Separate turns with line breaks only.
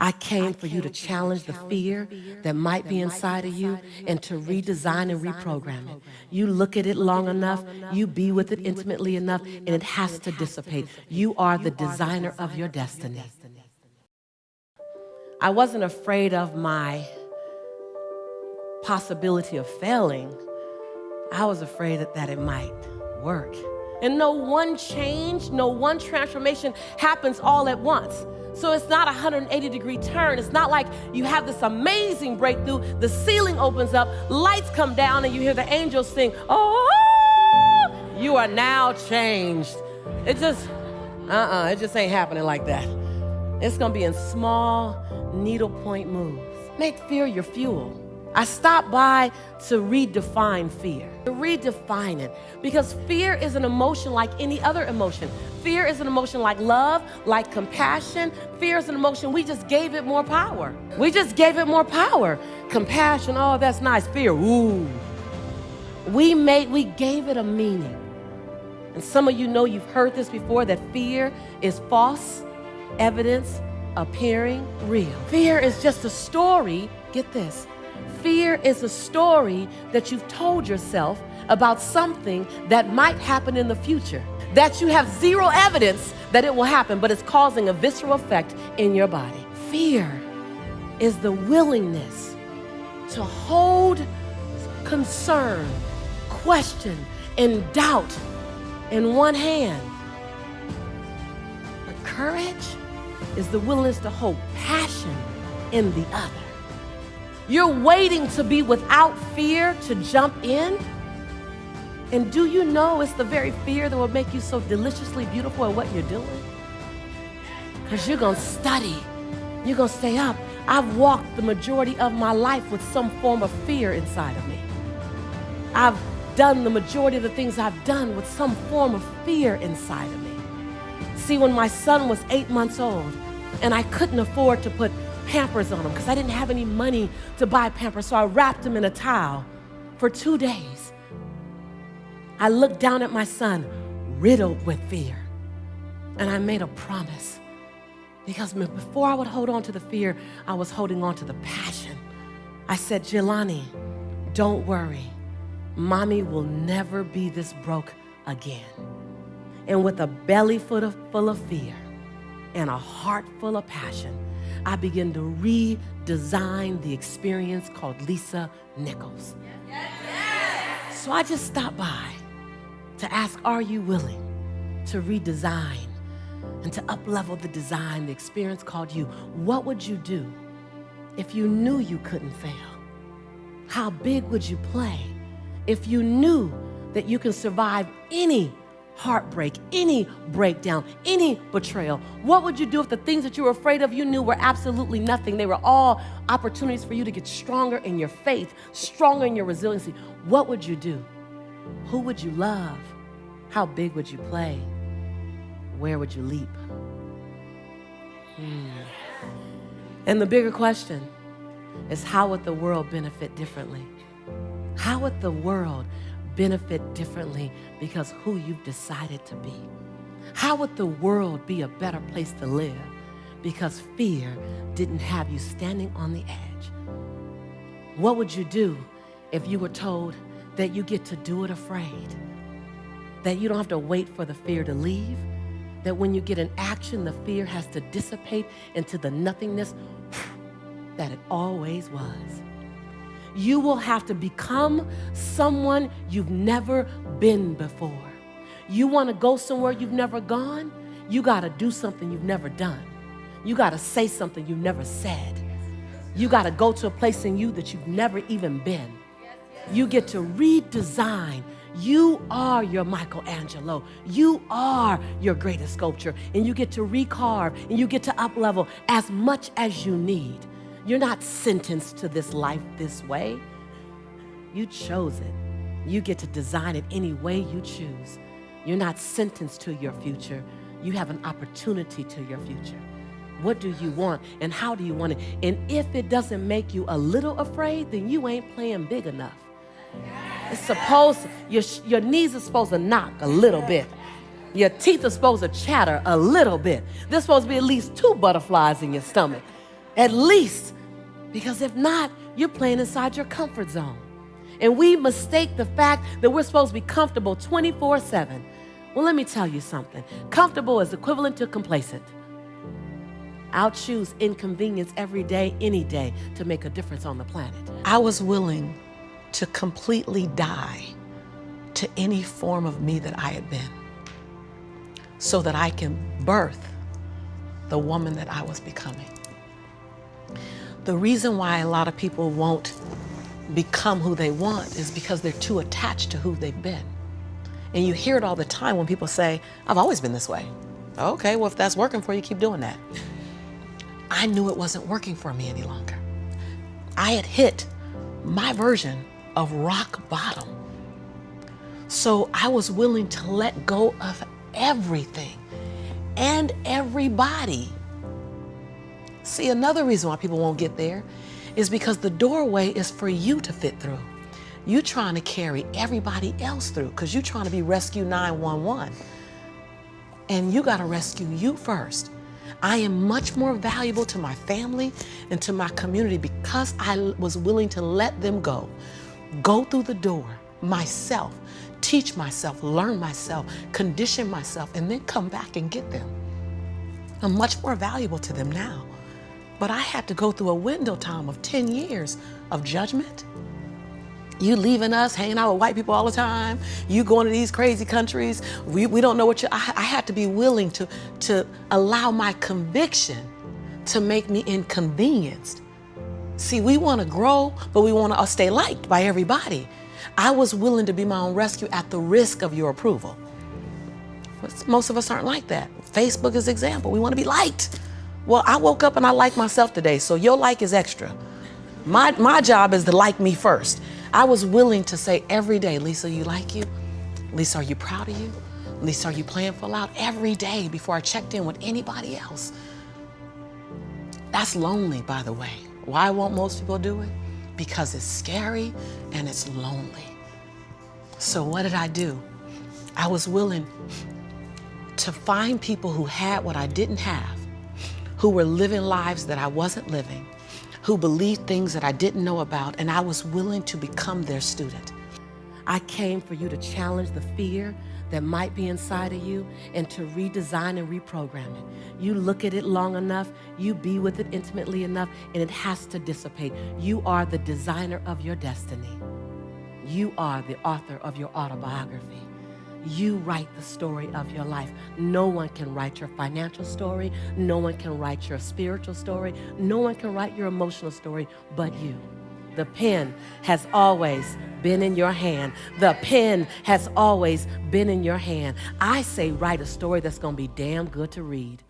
I came for you to challenge the fear that might be inside of you and to redesign and reprogram it. You look at it long enough, you be with it intimately enough, and it has to dissipate. You are the designer of your destiny. I wasn't afraid of my possibility of failing. I was afraid that it might work. And no one change, no one transformation happens all at once. So it's not a 180-degree turn. It's not like you have this amazing breakthrough, the ceiling opens up, lights come down, and you hear the angels sing, oh, you are now changed. It just ain't happening like that. It's gonna be in small, needlepoint moves. Make fear your fuel. I stopped by to redefine fear, to redefine it, because fear is an emotion like any other emotion. Fear is an emotion like love, like compassion. Fear is an emotion, we just gave it more power. We just gave it more power. Compassion, oh, that's nice. Fear, ooh. We gave it a meaning. And some of you know you've heard this before, that fear is false evidence appearing real. Fear is just a story, get this, fear is a story that you've told yourself about something that might happen in the future, that you have zero evidence that it will happen, but it's causing a visceral effect in your body. Fear is the willingness to hold concern, question, and doubt in one hand. But courage is the willingness to hold passion in the other. You're waiting to be without fear to jump in. And do you know it's the very fear that will make you so deliciously beautiful at what you're doing? Because you're going to study. You're going to stay up. I've walked the majority of my life with some form of fear inside of me. I've done the majority of the things I've done with some form of fear inside of me. See, when my son was 8 months old and I couldn't afford to put Pampers on him because I didn't have any money to buy Pampers, so I wrapped him in a towel for 2 days. I looked down at my son, riddled with fear, and I made a promise, because before I would hold on to the fear, I was holding on to the passion. I said, Jelani, don't worry. Mommy will never be this broke again. And with a belly full of fear and a heart full of passion, I began to redesign the experience called Lisa Nichols. Yes, yes. So I just stopped by to ask, are you willing to redesign and to up-level the design, the experience called you? What would you do if you knew you couldn't fail? How big would you play if you knew that you can survive any heartbreak, any breakdown, any betrayal? What would you do if the things that you were afraid of you knew were absolutely nothing? They were all opportunities for you to get stronger in your faith, stronger in your resiliency. What would you do? Who would you love? How big would you play? Where would you leap? And the bigger question is, how would the world benefit differently? How would the world benefit differently because who you've decided to be? How would the world be a better place to live because fear didn't have you standing on the edge? What would you do if you were told that you get to do it afraid? That you don't have to wait for the fear to leave? That when you get in action, the fear has to dissipate into the nothingness that it always was? You will have to become someone you've never been before. You want to go somewhere you've never gone? You got to do something you've never done. You got to say something you've never said. You got to go to a place in you that you've never even been. You get to redesign. You are your Michelangelo. You are your greatest sculpture. And you get to recarve and you get to up-level as much as you need. You're not sentenced to this life this way. You chose it. You get to design it any way you choose. You're not sentenced to your future. You have an opportunity to your future. What do you want and how do you want it? And if it doesn't make you a little afraid, then you ain't playing big enough. It's supposed, your knees are supposed to knock a little bit. Your teeth are supposed to chatter a little bit. There's supposed to be at least 2 butterflies in your stomach. At least, because if not, you're playing inside your comfort zone. And we mistake the fact that we're supposed to be comfortable 24/7. Well, let me tell you something. Comfortable is equivalent to complacent. I'll choose inconvenience every day, any day, to make a difference on the planet. I was willing to completely die to any form of me that I had been so that I can birth the woman that I was becoming. The reason why a lot of people won't become who they want is because they're too attached to who they've been. And you hear it all the time when people say, I've always been this way. Okay, well, if that's working for you, keep doing that. I knew it wasn't working for me any longer. I had hit my version of rock bottom. So I was willing to let go of everything and everybody. See, another reason why people won't get there is because the doorway is for you to fit through. You're trying to carry everybody else through because you're trying to be Rescue 911. And you got to rescue you first. I am much more valuable to my family and to my community because I was willing to let them go through the door myself, teach myself, learn myself, condition myself, and then come back and get them. I'm much more valuable to them now. But I had to go through a window time of 10 years of judgment. You leaving us, hanging out with white people all the time. You going to these crazy countries. We don't know what I had to be willing to allow my conviction to make me inconvenienced. See, we want to grow, but we want to stay liked by everybody. I was willing to be my own rescue at the risk of your approval. But most of us aren't like that. Facebook is an example. We want to be liked. Well, I woke up and I like myself today, so your like is extra. My job is to like me first. I was willing to say every day, Lisa, you like you? Lisa, are you proud of you? Lisa, are you playing full out? Every day before I checked in with anybody else. That's lonely, by the way. Why won't most people do it? Because it's scary and it's lonely. So what did I do? I was willing to find people who had what I didn't have, who were living lives that I wasn't living, who believed things that I didn't know about, and I was willing to become their student. I came for you to challenge the fear that might be inside of you and to redesign and reprogram it. You look at it long enough, you be with it intimately enough, and it has to dissipate. You are the designer of your destiny. You are the author of your autobiography. You write the story of your life. No one can write your financial story. No one can write your spiritual story. No one can write your emotional story but you. The pen has always been in your hand. The pen has always been in your hand. I say write a story that's going to be damn good to read.